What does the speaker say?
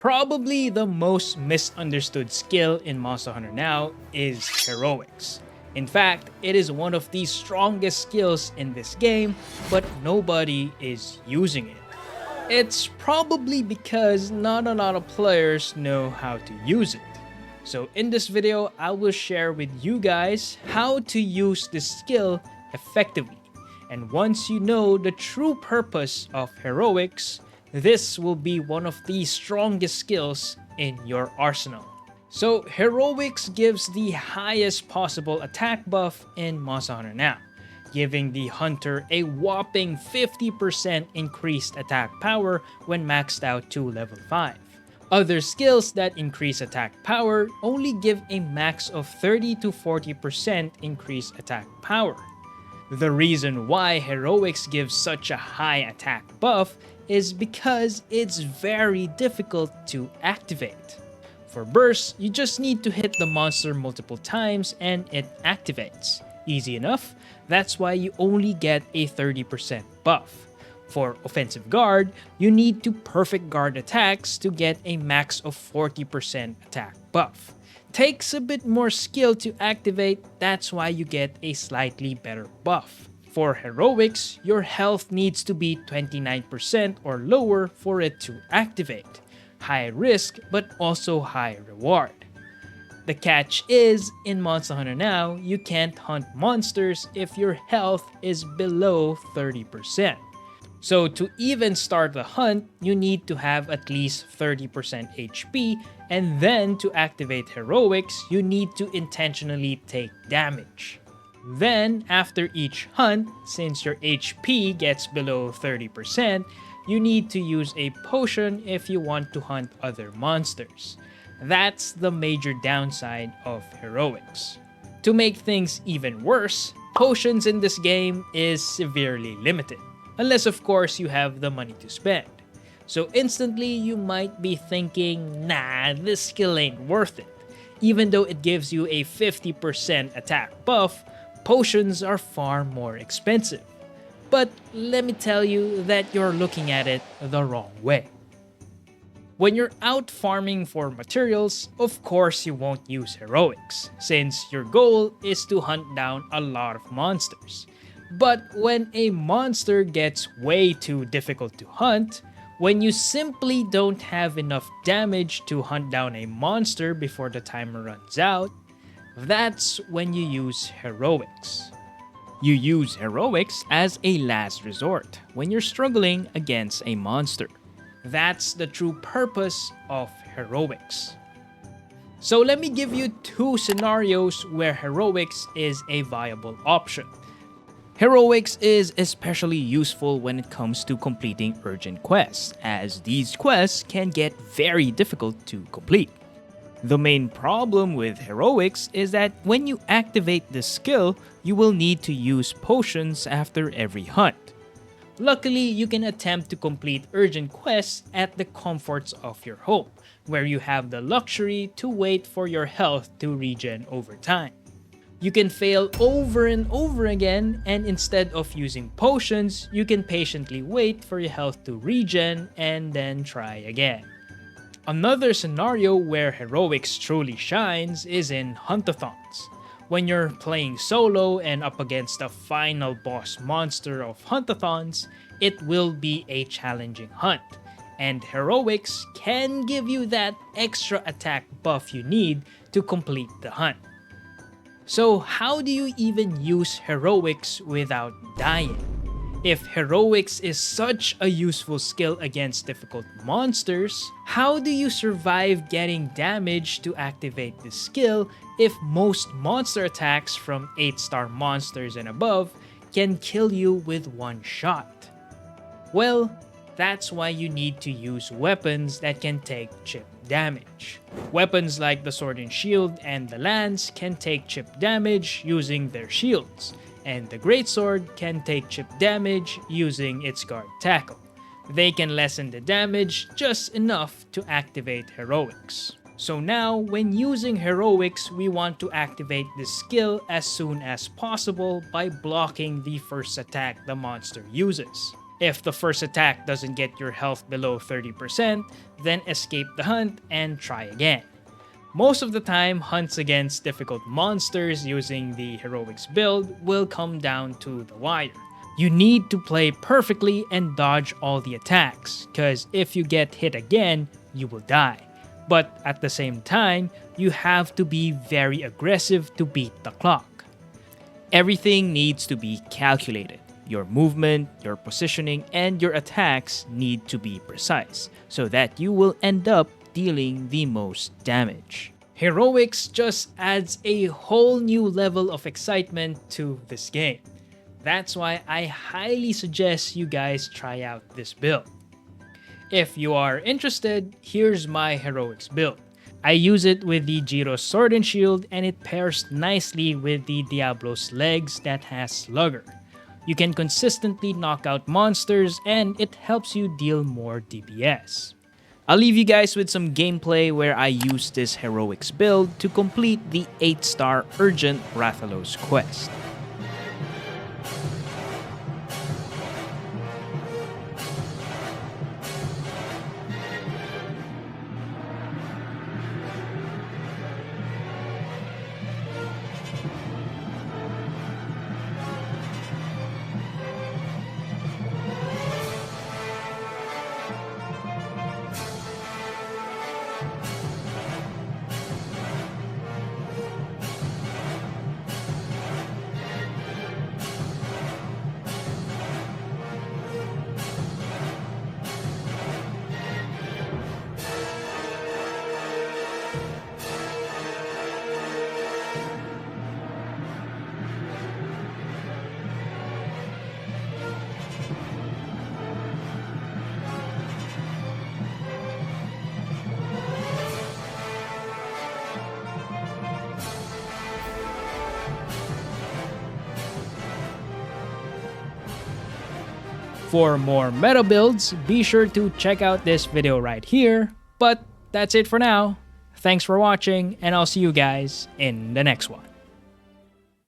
Probably the most misunderstood skill in Monster Hunter now is Heroics. In fact, it is one of the strongest skills in this game, but nobody is using it. It's probably because not a lot of players know how to use it. So in this video, I will share with you guys how to use this skill effectively. And once you know the true purpose of Heroics, this will be one of the strongest skills in your arsenal. So Heroics gives the highest possible attack buff in Monster Hunter now, giving the hunter a whopping 50% increased attack power when maxed out to level 5. Other skills that increase attack power only give a max of 30 to 40% increased attack power. The reason why Heroics gives such a high attack buff is because it's very difficult to activate. For bursts, you just need to hit the monster multiple times and it activates. Easy enough, that's why you only get a 30% buff. For offensive guard, you need to perfect guard attacks to get a max of 40% attack buff. Takes a bit more skill to activate, that's why you get a slightly better buff. For Heroics, your health needs to be 29% or lower for it to activate. High risk, but also high reward. The catch is, in Monster Hunter now, you can't hunt monsters if your health is below 30%. So to even start the hunt, you need to have at least 30% HP, and then to activate Heroics, you need to intentionally take damage. Then, after each hunt, since your HP gets below 30%, you need to use a potion if you want to hunt other monsters. That's the major downside of Heroics. To make things even worse, potions in this game is severely limited, unless of course you have the money to spend. So instantly you might be thinking, nah, this skill ain't worth it. Even though it gives you a 50% attack buff, potions are far more expensive. But let me tell you that you're looking at it the wrong way. When you're out farming for materials, of course you won't use Heroics, since your goal is to hunt down a lot of monsters. But when a monster gets way too difficult to hunt, when you simply don't have enough damage to hunt down a monster before the timer runs out, that's when you use Heroics. You use Heroics as a last resort when you're struggling against a monster. That's the true purpose of Heroics. So let me give you two scenarios where Heroics is a viable option. Heroics is especially useful when it comes to completing urgent quests, as these quests can get very difficult to complete. The main problem with Heroics is that when you activate this skill, you will need to use potions after every hunt. Luckily, you can attempt to complete urgent quests at the comforts of your home, where you have the luxury to wait for your health to regen over time. You can fail over and over again, and instead of using potions, you can patiently wait for your health to regen and then try again. Another scenario where Heroics truly shines is in Huntathons. When you're playing solo and up against the final boss monster of Huntathons, it will be a challenging hunt, and Heroics can give you that extra attack buff you need to complete the hunt. So how do you even use Heroics without dying? If Heroics is such a useful skill against difficult monsters, how do you survive getting damage to activate this skill if most monster attacks from 8-star monsters and above can kill you with one shot? Well, that's why you need to use weapons that can take chip damage. Weapons like the Sword and Shield and the Lance can take chip damage using their shields, and the Greatsword can take chip damage using its guard tackle. They can lessen the damage just enough to activate Heroics. So now, when using Heroics, we want to activate this skill as soon as possible by blocking the first attack the monster uses. If the first attack doesn't get your health below 30%, then escape the hunt and try again. Most of the time, hunts against difficult monsters using the heroics build will come down to the wire. You need to play perfectly and dodge all the attacks, cause if you get hit again, you will die. But at the same time, you have to be very aggressive to beat the clock. Everything needs to be calculated. Your movement, your positioning, and your attacks need to be precise, so that you will end up dealing the most damage. Heroics just adds a whole new level of excitement to this game. That's why I highly suggest you guys try out this build. If you are interested, here's my heroics build. I use it with the Jiro's Sword and Shield, and it pairs nicely with the Diablo's Legs that has Slugger. You can consistently knock out monsters, and it helps you deal more DPS. I'll leave you guys with some gameplay where I use this heroics build to complete the 8-star Urgent Rathalos quest. For more meta builds, be sure to check out this video right here. But that's it for now. Thanks for watching, and I'll see you guys in the next one.